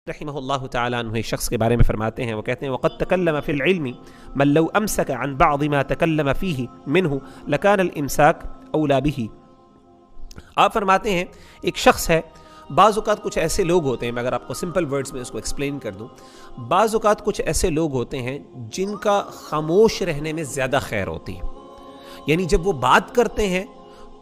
رحمہ اللہ تعالیٰ عنہ ایک شخص کے بارے میں فرماتے ہیں، وہ کہتے ہیں وَقَدْ تَكَلَّمَ فِي الْعِلْمِ مَنْ لَوْ أَمْسَكَ عَنْ بَعْضِ مَا تَكَلَّمَ فِيهِ مِنْهُ لَكَانَ الْإِمْسَاكُ أَوْلَى بِهِ۔ آپ فرماتے ہیں ایک شخص ہے، بعض اوقات کچھ ایسے لوگ ہوتے ہیں، میں اگر آپ کو سمپل ورڈز میں اس کو ایکسپلین کر دوں، بعض اوقات کچھ ایسے لوگ ہوتے ہیں جن کا خاموش رہنے میں زیادہ خیر ہوتی ہے، یعنی جب وہ بات کرتے ہیں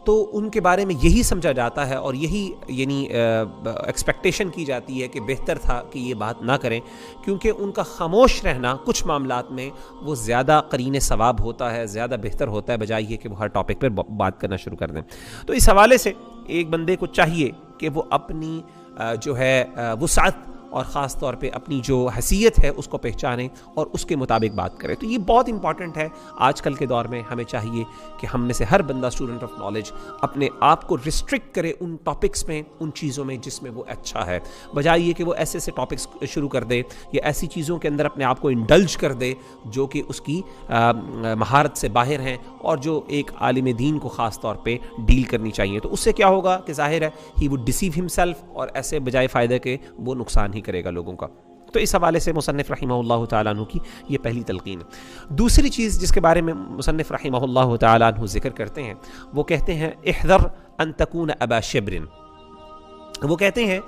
تو ان کے بارے میں یہی سمجھا جاتا ہے اور یہی ایکسپیکٹیشن کی جاتی ہے کہ بہتر تھا کہ یہ بات نہ کریں، کیونکہ ان کا خاموش رہنا کچھ معاملات میں وہ زیادہ قرین ثواب ہوتا ہے، زیادہ بہتر ہوتا ہے بجائے یہ کہ وہ ہر ٹاپک پر بات کرنا شروع کر دیں۔ تو اس حوالے سے ایک بندے کو چاہیے کہ وہ اپنی جو ہے وسعت اور خاص طور پہ اپنی جو حیثیت ہے اس کو پہچانیں اور اس کے مطابق بات کریں۔ تو یہ بہت امپورٹنٹ ہے آج کل کے دور میں، ہمیں چاہیے کہ ہم میں سے ہر بندہ اسٹوڈنٹ آف نالج اپنے آپ کو ریسٹرکٹ کرے ان ٹاپکس میں، ان چیزوں میں جس میں وہ اچھا ہے، بجائے یہ کہ وہ ایسے ایسے ٹاپکس شروع کر دے یا ایسی چیزوں کے اندر اپنے آپ کو انڈلج کر دے جو کہ اس کی مہارت سے باہر ہیں اور جو ایک عالم دین کو خاص طور پہ ڈیل کرنی چاہیے۔ تو اس سے کیا ہوگا کہ ظاہر ہے ہی وڈ ڈیسیو ہمسیلف، اور ایسے بجائے فائدہ کے وہ نقصان ہی کرے گا لوگوں کا۔ تو اس حوالے سے مصنف رحمہ اللہ تعالیٰ عنہ کی یہ پہلی تلقین ہے۔ دوسری چیز جس کے بارے میں مصنف رحمہ اللہ تعالیٰ عنہ ذکر کرتے ہیں، وہ کہتے ہیں احذر ان تکون ابا شبر۔ وہ کہتے ہیں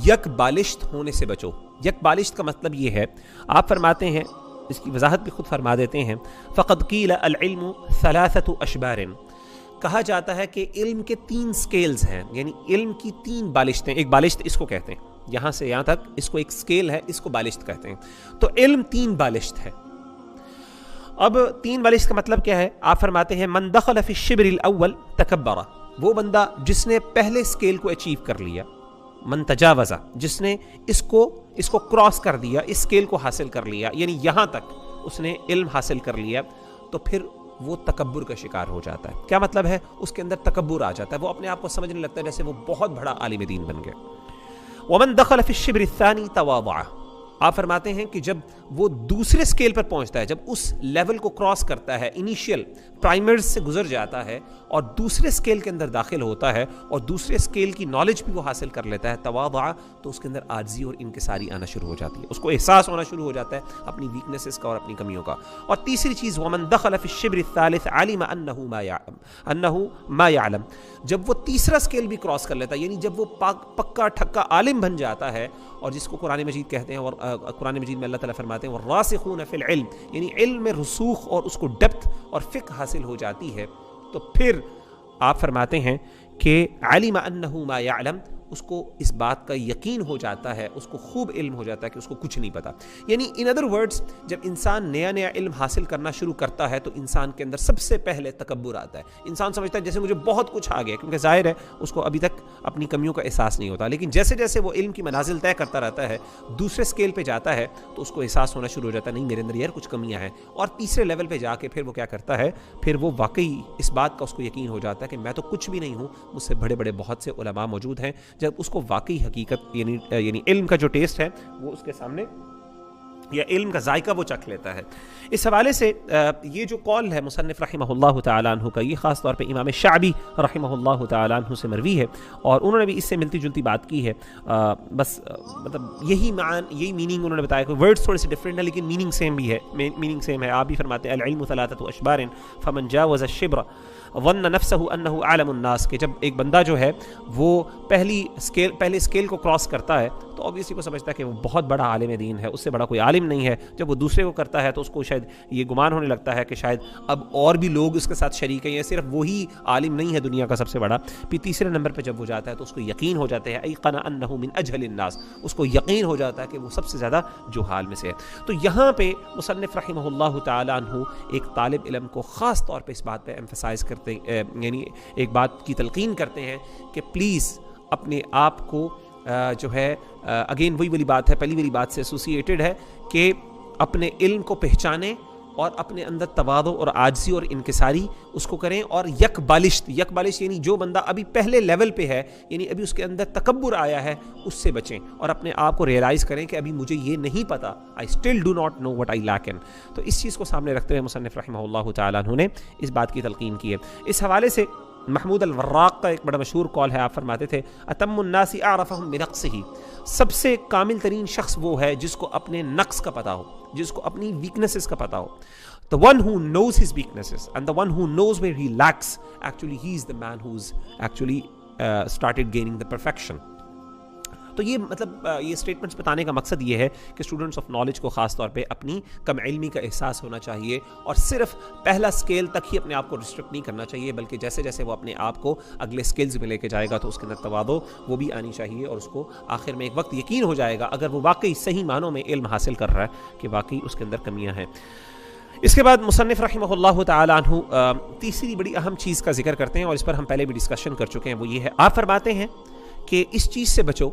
یک بالشت ہونے سے بچو۔ یک بالشت کا مطلب یہ ہے، آپ فرماتے ہیں، اس کی وضاحت بھی خود فرما دیتے ہیں، فقد قیل العلم ثلاثۃ اشبار۔ کہا جاتا ہے کہ علم کے 3 سکیلز ہیں، یعنی علم کی 3 بالشتیں۔ ایک بالشت اس کو کہتے ہیں، یہاں سے یہاں تک اس کو ایک سکیل ہے، اس کو بالشت کہتے ہیں۔ تو علم 3 بالشت ہے۔ اب 3 بالشت کا مطلب کیا ہے؟ آپ فرماتے ہیں من دخل فی الشبر الاول تکبر، وہ بندہ جس نے پہلے سکیل کو اچیو کر لیا، من تجاوزہ جس نے اس کو کراس کر دیا، اس سکیل کو حاصل کر لیا، یعنی یہاں تک اس نے علم حاصل کر لیا، تو پھر وہ تکبر کا شکار ہو جاتا ہے۔ کیا مطلب ہے؟ اس کے اندر تکبر آ جاتا ہے، وہ اپنے آپ کو سمجھنے لگتا ہے جیسے وہ بہت بڑا عالم دین بن گیا۔ ومن دخل فی الشبر الثانی تواضع، آپ فرماتے ہیں کہ جب وہ دوسرے سکیل پر پہنچتا ہے، جب اس لیول کو کراس کرتا ہے، انیشیل پرائمرز سے گزر جاتا ہے اور دوسرے سکیل کے اندر داخل ہوتا ہے اور دوسرے سکیل کی نالج بھی وہ حاصل کر لیتا ہے، تواضع، تو اس کے اندر عاجزی اور انکساری آنا شروع ہو جاتی ہے، اس کو احساس ہونا شروع ہو جاتا ہے اپنی ویکنیسز کا اور اپنی کمیوں کا۔ اور تیسری چیز ومن دخل فی الشبر الثالث علم انہ ما یعلم، جب وہ تیسرا سکیل بھی کراس کر لیتا ہے، یعنی جب وہ پکا ٹھکا عالم بن جاتا ہے، اور جس کو قرآن مجید کہتے ہیں، اور قرآن مجید میں اللہ تعالیٰ فرماتے ہیں والراسخون فی العلم، یعنی علم میں رسوخ اور اس کو ڈیپتھ اور فقہ حاصل ہو جاتی ہے، تو پھر آپ فرماتے ہیں کہ علم انہ ما یعلم، اس کو اس بات کا یقین ہو جاتا ہے، اس کو خوب علم ہو جاتا ہے کہ اس کو کچھ نہیں پتا۔ یعنی ان ادر ورڈز، جب انسان نیا علم حاصل کرنا شروع کرتا ہے تو انسان کے اندر سب سے پہلے تکبر آتا ہے۔ انسان سمجھتا ہے جیسے مجھے بہت کچھ آ گیا، کیونکہ ظاہر ہے اس کو ابھی تک اپنی کمیوں کا احساس نہیں ہوتا، لیکن جیسے جیسے وہ علم کی منازل طے کرتا رہتا ہے، دوسرے سکیل پہ جاتا ہے تو اس کو احساس ہونا شروع ہو جاتا ہے نہیں میرے اندر یار کچھ کمیاں ہیں، اور تیسرے لیول پہ جا کے پھر وہ کیا کرتا ہے، پھر وہ واقعی اس بات کا اس کو یقین ہو جاتا ہے کہ میں تو کچھ بھی نہیں ہوں، مجھ سے بڑے بڑے بہت سے علماء موجود ہیں۔ جب اس کو واقعی حقیقت یعنی علم کا جو ٹیسٹ ہے وہ اس کے سامنے، یا علم کا ذائقہ وہ چکھ لیتا ہے۔ اس حوالے سے یہ جو قول ہے مصنف رحمہ اللہ تعالیٰ عنہ کا، یہ خاص طور پہ امام شعبی رحمہ اللہ تعالیٰ عنہ سے مروی ہے، اور انہوں نے بھی اس سے ملتی جلتی بات کی ہے، بس مطلب یہی میننگ انہوں نے بتایا کہ ورڈز تھوڑے سے ڈفرینٹ ہیں لیکن میننگ سیم ہے۔ آپ بھی فرماتے ہیں العلم ثلاثۃ اشبار فمن جاوز الشبر ظن نفسہ انہ اعلم الناس، کہ جب ایک بندہ جو ہے وہ پہلے سکیل کو کراس کرتا ہے تو obviously وہ سمجھتا ہے کہ وہ بہت بڑا عالم دین ہے، اس سے بڑا کوئی عالم نہیں ہے۔ جب وہ دوسرے کو کرتا ہے تو اس کو شاید یہ گمان ہونے لگتا ہے کہ شاید اب اور بھی لوگ اس کے ساتھ شریک ہیں، یا صرف وہی عالم نہیں ہے دنیا کا سب سے بڑا۔ پھر تیسرے نمبر پہ جب وہ جاتا ہے تو اس کو یقین ہو جاتا ہے ایقن انہ من اجہل الناس، اس کو یقین ہو جاتا ہے کہ وہ سب سے زیادہ جہال میں سے ہے۔ تو یہاں پہ مصنف رحمہ اللہ تعالیٰ عنہ ایک طالب علم کو خاص طور پہ اس بات پہ ایمفسائز کرتے ہیں، یعنی ایک بات کی تلقین کرتے ہیں کہ پلیز اپنے آپ کو جو ہے اگین وہی والی بات ہے، پہلی والی بات سے ایسوسیٹڈ ہے کہ اپنے علم کو پہچانیں اور اپنے اندر تواضع اور عاجزی اور انکساری اس کو کریں، اور یک بالشت یعنی جو بندہ ابھی پہلے لیول پہ ہے، یعنی ابھی اس کے اندر تکبر آیا ہے، اس سے بچیں اور اپنے آپ کو ریئلائز کریں کہ ابھی مجھے یہ نہیں پتا، I still do not know what I lack in۔ تو اس چیز کو سامنے رکھتے ہوئے مصنف رحمہ اللہ تعالیٰ عنہ نے اس بات کی تلقین کی ہے۔ اس حوالے سے محمود الوراق کا ایک بڑا مشہور قول ہے، آپ فرماتے تھے اتم الناس اعرفهم بنقصه، سب سے کامل ترین شخص وہ ہے جس کو اپنے نقص کا پتہ ہو، جس کو اپنی ویکنسز کا پتہ ہو. The one who knows his weaknesses and the one who knows where he lacks, actually he is the man who's actually started gaining the perfection. تو یہ مطلب یہ اسٹیٹمنٹس بتانے کا مقصد یہ ہے کہ اسٹوڈنٹس آف نالج کو خاص طور پہ اپنی کم علمی کا احساس ہونا چاہیے، اور صرف پہلا اسکیل تک ہی اپنے آپ کو ریسٹرکٹ نہیں کرنا چاہیے، بلکہ جیسے جیسے وہ اپنے آپ کو اگلے اسکیلز میں لے کے جائے گا تو اس کے اندر تواضع وہ بھی آنی چاہیے، اور اس کو آخر میں ایک وقت یقین ہو جائے گا اگر وہ واقعی صحیح معنوں میں علم حاصل کر رہا ہے کہ واقعی اس کے اندر کمیاں ہیں. اس کے بعد مصنف رحمہ اللہ تعالی عنہ تیسری بڑی اہم چیز کا ذکر کرتے ہیں، اور اس پر ہم پہلے بھی ڈسکشن کر چکے ہیں. وہ یہ ہے، آپ فرماتے ہیں کہ اس چیز سے بچو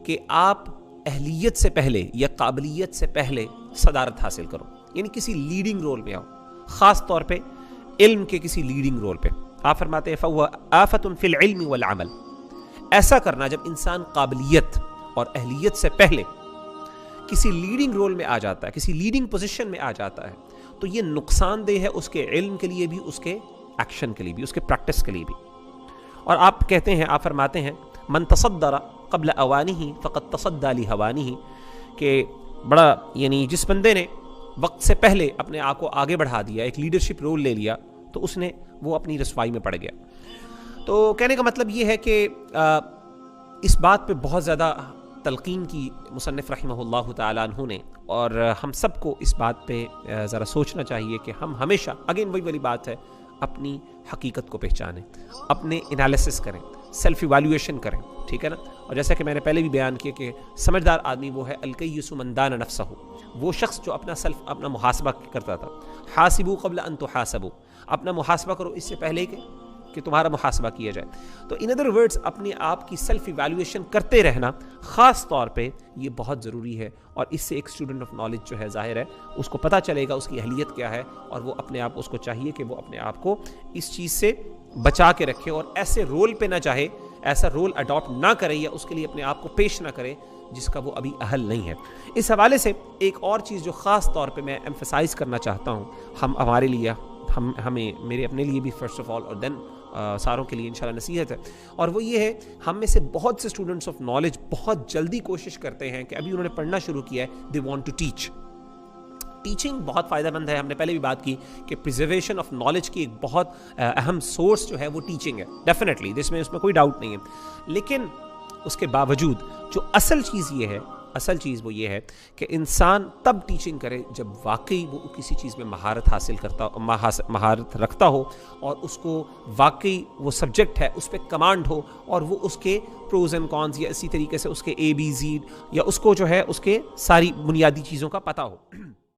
کہ آپ اہلیت سے پہلے یا قابلیت سے پہلے صدارت حاصل کرو، یعنی کسی لیڈنگ رول میں آؤ، خاص طور پہ علم کے کسی لیڈنگ رول پہ. آپ فرماتے ہیں فَهُوَ آفَةٌ فِي الْعِلْمِ وَالْعَمَلِ، ایسا کرنا جب انسان قابلیت اور اہلیت سے پہلے کسی لیڈنگ رول میں آ جاتا ہے، کسی لیڈنگ پوزیشن میں آ جاتا ہے، تو یہ نقصان دہ ہے اس کے علم کے لیے بھی، اس کے ایکشن کے لیے بھی، اس کے پریکٹس کے لیے بھی. اور آپ کہتے ہیں، آپ فرماتے ہیں من تصدر قبل اوانہ فقد تصدی لہوانہ، کہ بڑا یعنی جس بندے نے وقت سے پہلے اپنے آپ کو آگے بڑھا دیا، ایک لیڈرشپ رول لے لیا، تو اس نے وہ اپنی رسوائی میں پڑ گیا. تو کہنے کا مطلب یہ ہے کہ اس بات پہ بہت زیادہ تلقین کی مصنف رحمہ اللہ تعالیٰ عنہ نے، اور ہم سب کو اس بات پہ ذرا سوچنا چاہیے کہ ہم ہمیشہ اگین وہی والی بات ہے، اپنی حقیقت کو پہچانیں، اپنے انالیسس کریں، سیلف ایویلویشن کریں، ٹھیک ہے نا. اور جیسا کہ میں نے پہلے بھی بیان کیا کہ سمجھدار آدمی وہ ہے الکیس من دان نفسہ، وہ شخص جو اپنا محاسبہ کرتا تھا. حاسبوا قبل ان تحاسبوا، اپنا محاسبہ کرو اس سے پہلے کہ تمہارا محاسبہ کیا جائے. تو ان ادر ورڈز اپنے آپ کی سیلف ایویلویشن کرتے رہنا خاص طور پہ یہ بہت ضروری ہے، اور اس سے ایک اسٹوڈنٹ آف نالج جو ہے ظاہر ہے اس کو پتہ چلے گا اس کی اہلیت کیا ہے، اور وہ اپنے آپ، اس کو چاہیے کہ وہ اپنے آپ کو اس چیز سے بچا کے رکھے، اور ایسے رول پہ نہ چاہے، ایسا رول اڈاپٹ نہ کرے یا اس کے لیے اپنے آپ کو پیش نہ کرے جس کا وہ ابھی اہل نہیں ہے. اس حوالے سے ایک اور چیز جو خاص طور پہ میں ایمفسائز کرنا چاہتا ہوں، ہمارے لیے، ہمیں، میرے اپنے لیے بھی فرسٹ آف آل، اور دین ساروں کے لیے انشاءاللہ نصیحت ہے، اور وہ یہ ہے ہم میں سے بہت سے اسٹوڈنٹس آف نالج بہت جلدی کوشش کرتے ہیں کہ ابھی انہوں نے پڑھنا شروع کیا ہے، they want to teach. Teaching بہت فائدہ مند ہے، ہم نے پہلے بھی بات کی کہ پریزرویشن آف نالج کی ایک بہت اہم سورس جو ہے وہ ٹیچنگ ہے، ڈیفینیٹلی اس میں کوئی ڈاؤٹ نہیں ہے. لیکن اس کے باوجود جو اصل چیز وہ یہ ہے کہ انسان تب ٹیچنگ کرے جب واقعی وہ کسی چیز میں مہارت رکھتا ہو، اور اس کو واقعی وہ سبجیکٹ ہے اس پہ کمانڈ ہو، اور وہ اس کے پروز اینڈ کونز یا اسی طریقے سے اس کے ABZ یا اس کو جو ہے اس کے ساری بنیادی چیزوں کا پتہ ہو.